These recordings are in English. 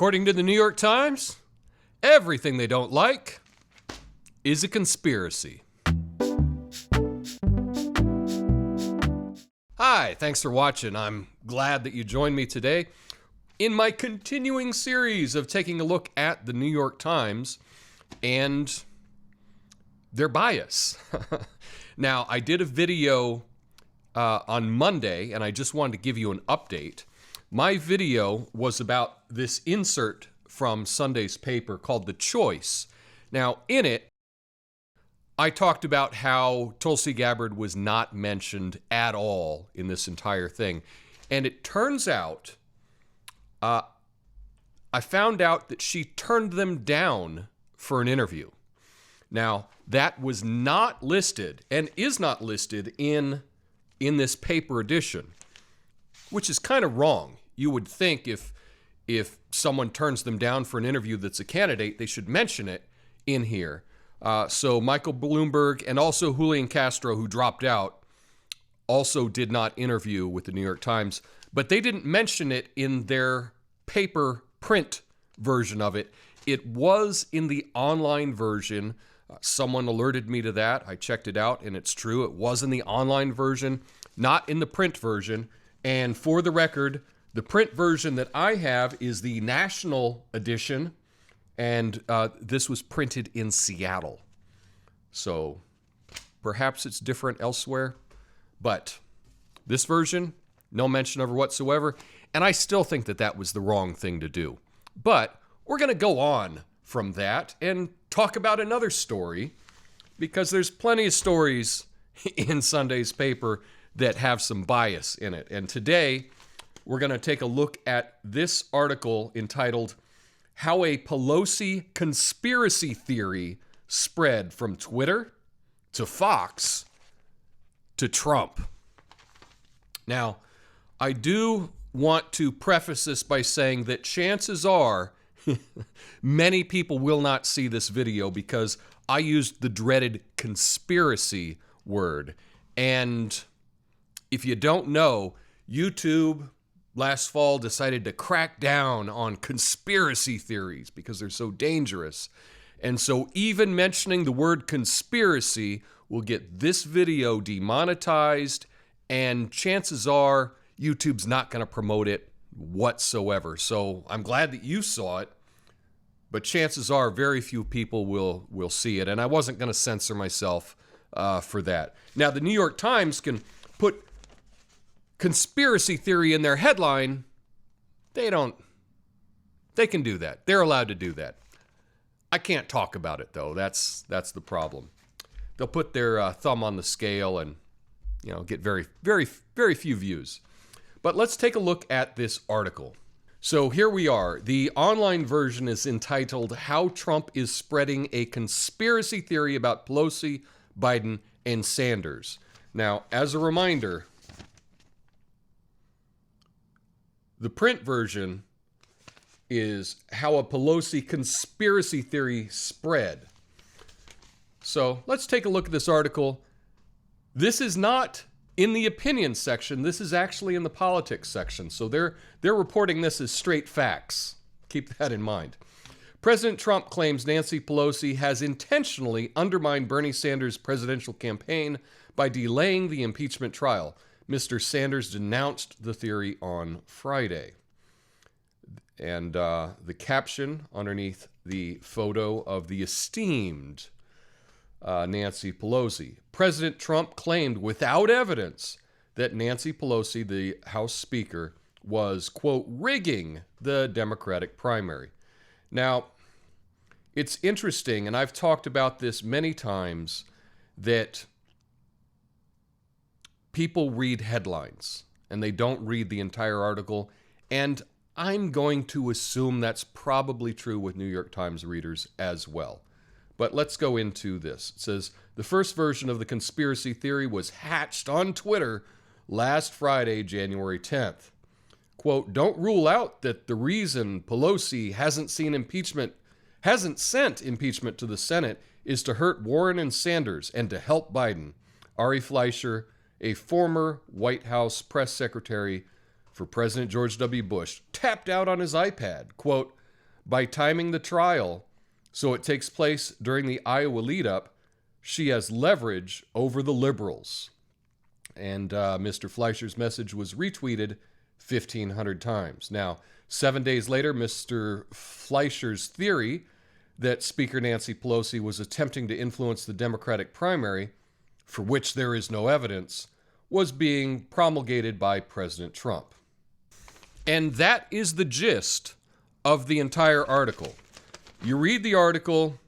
According to the New York Times, everything they don't like is a conspiracy. Hi, thanks for watching. I'm glad that you joined me today in my continuing series of taking a look at the New York Times and their bias. Now, I did a video on Monday, and I just wanted to give you an update. My video was about this insert from Sunday's paper called The Choice. Now, in it, I talked about how Tulsi Gabbard was not mentioned at all in this entire thing. And it turns out, I found out that she turned them down for an interview. Now, that was not listed and is not listed in this paper edition, which is kind of wrong. You would think if someone turns them down for an interview that's a candidate, they should mention it in here. So Michael Bloomberg and also Julian Castro, who dropped out, also did not interview with the New York Times, but they didn't mention it in their paper print version of it. It was in the online version. Someone alerted me to that. I checked it out, and it's true. It was in the online version, not in the print version. And for the record, the print version that I have is the national edition, and this was printed in Seattle. So perhaps it's different elsewhere, but this version, no mention of her whatsoever, and I still think that that was the wrong thing to do. But we're going to go on from that and talk about another story, because there's plenty of stories in Sunday's paper that have some bias in it. And today, we're going to take a look at this article entitled, How a Pelosi Conspiracy Theory Spread from Twitter to Fox to Trump. Now, I do want to preface this by saying that chances are many people will not see this video because I used the dreaded conspiracy word. And if you don't know, YouTube last fall decided to crack down on conspiracy theories because they're so dangerous. And so even mentioning the word conspiracy will get this video demonetized, and chances are YouTube's not going to promote it whatsoever. So I'm glad that you saw it, but chances are very few people will see it, and I wasn't going to censor myself for that. Now, the New York Times can put conspiracy theory in their headline. They can do that. They're allowed to do that. I can't talk about it, though. That's the problem. They'll put their thumb on the scale and, get very, very, very few views. But let's take a look at this article. So here we are. The online version is entitled, How Trump is Spreading a Conspiracy Theory About Pelosi, Biden, and Sanders. Now, as a reminder, the print version is How a Pelosi Conspiracy Theory Spread. So let's take a look at this article. This is not in the opinion section. This is actually in the politics section. So they're reporting this as straight facts. Keep that in mind. President Trump claims Nancy Pelosi has intentionally undermined Bernie Sanders' presidential campaign by delaying the impeachment trial. Mr. Sanders denounced the theory on Friday. And the caption underneath the photo of the esteemed Nancy Pelosi. President Trump claimed without evidence that Nancy Pelosi, the House Speaker, was, quote, rigging the Democratic primary. Now, it's interesting, and I've talked about this many times, that people read headlines and they don't read the entire article, and I'm going to assume that's probably true with New York Times readers as well. But let's go into this. It says, the first version of the conspiracy theory was hatched on Twitter last Friday, January 10th. Quote, don't rule out that the reason Pelosi hasn't sent impeachment to the Senate is to hurt Warren and Sanders and to help Biden. Ari Fleischer, a former White House press secretary for President George W. Bush, tapped out on his iPad. Quote, by timing the trial so it takes place during the Iowa lead-up, she has leverage over the liberals. And Mr. Fleischer's message was retweeted 1,500 times. Now, 7 days later, Mr. Fleischer's theory that Speaker Nancy Pelosi was attempting to influence the Democratic primary, for which there is no evidence, was being promulgated by President Trump. And that is the gist of the entire article. You read the article,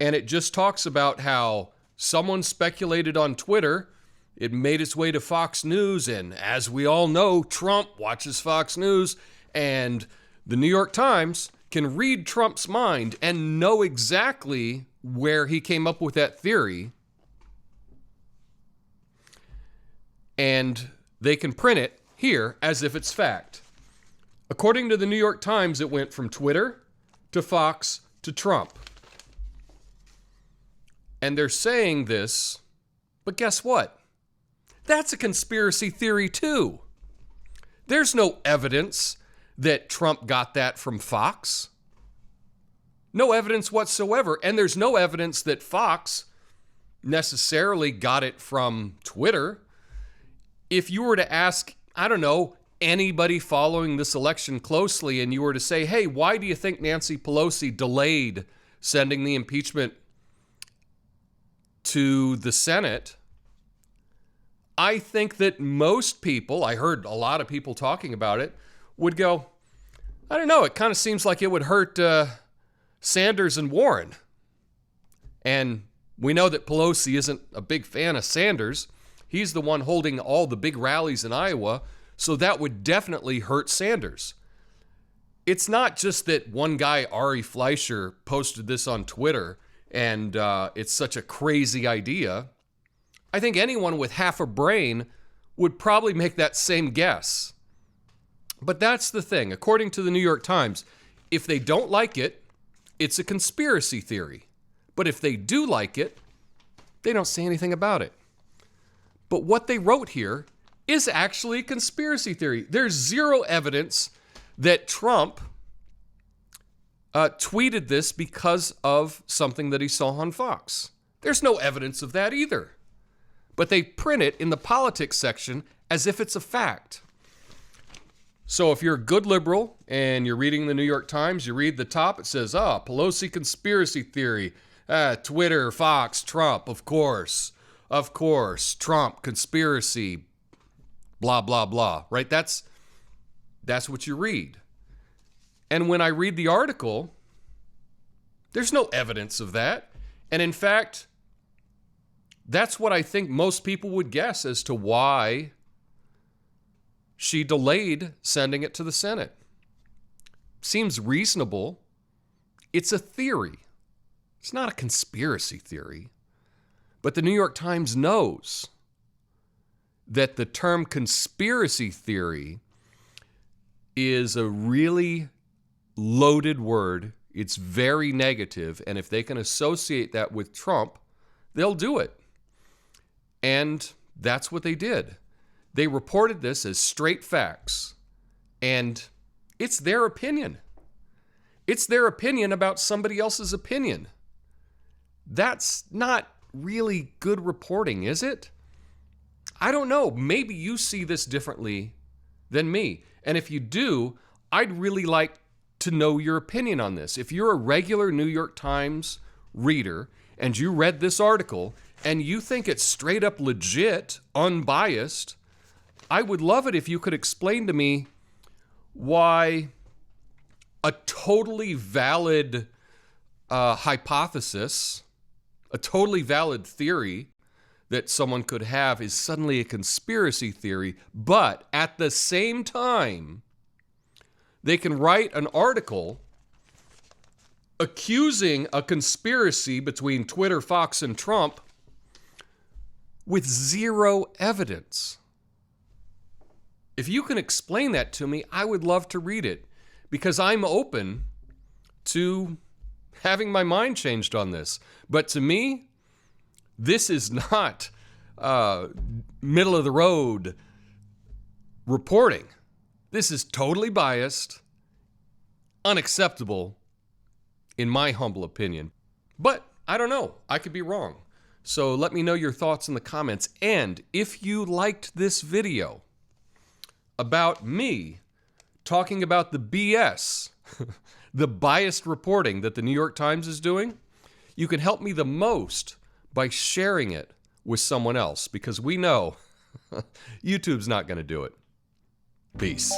and it just talks about how someone speculated on Twitter, it made its way to Fox News, and as we all know, Trump watches Fox News, and the New York Times can read Trump's mind and know exactly where he came up with that theory, and they can print it here as if it's fact. According to the New York Times, it went from Twitter to Fox to Trump. And they're saying this, but guess what? That's a conspiracy theory too. There's no evidence that Trump got that from Fox. No evidence whatsoever. And there's no evidence that Fox necessarily got it from Twitter. If you were to ask, I don't know, anybody following this election closely, and you were to say, hey, why do you think Nancy Pelosi delayed sending the impeachment to the Senate? I think that most people, I heard a lot of people talking about it, would go, I don't know, it kind of seems like it would hurt Sanders and Warren. And we know that Pelosi isn't a big fan of Sanders. He's the one holding all the big rallies in Iowa, so that would definitely hurt Sanders. It's not just that one guy, Ari Fleischer, posted this on Twitter and it's such a crazy idea. I think anyone with half a brain would probably make that same guess. But that's the thing. According to the New York Times, if they don't like it, it's a conspiracy theory. But if they do like it, they don't say anything about it. But what they wrote here is actually a conspiracy theory. There's zero evidence that Trump tweeted this because of something that he saw on Fox. There's no evidence of that either. But they print it in the politics section as if it's a fact. So if you're a good liberal and you're reading the New York Times, you read the top, it says, Pelosi conspiracy theory, Twitter, Fox, Trump, of course, Trump, conspiracy, blah, blah, blah, right? That's what you read. And when I read the article, there's no evidence of that. And in fact, that's what I think most people would guess as to why she delayed sending it to the Senate. Seems reasonable. It's a theory. It's not a conspiracy theory. But the New York Times knows that the term conspiracy theory is a really loaded word. It's very negative, and if they can associate that with Trump, they'll do it. And that's what they did. They reported this as straight facts, and it's their opinion. It's their opinion about somebody else's opinion. That's not really good reporting, is it? I don't know. Maybe you see this differently than me. And if you do, I'd really like to know your opinion on this. If you're a regular New York Times reader and you read this article and you think it's straight up legit, unbiased, I would love it if you could explain to me why a totally valid hypothesis, a totally valid theory that someone could have is suddenly a conspiracy theory, but at the same time, they can write an article accusing a conspiracy between Twitter, Fox, and Trump with zero evidence. If you can explain that to me, I would love to read it because I'm open to having my mind changed on this. But to me, this is not middle of the road reporting. This is totally biased, unacceptable, in my humble opinion. But I don't know. I could be wrong. So let me know your thoughts in the comments. And if you liked this video about me talking about the BS, the biased reporting that the New York Times is doing, you can help me the most by sharing it with someone else, because we know YouTube's not going to do it. Peace.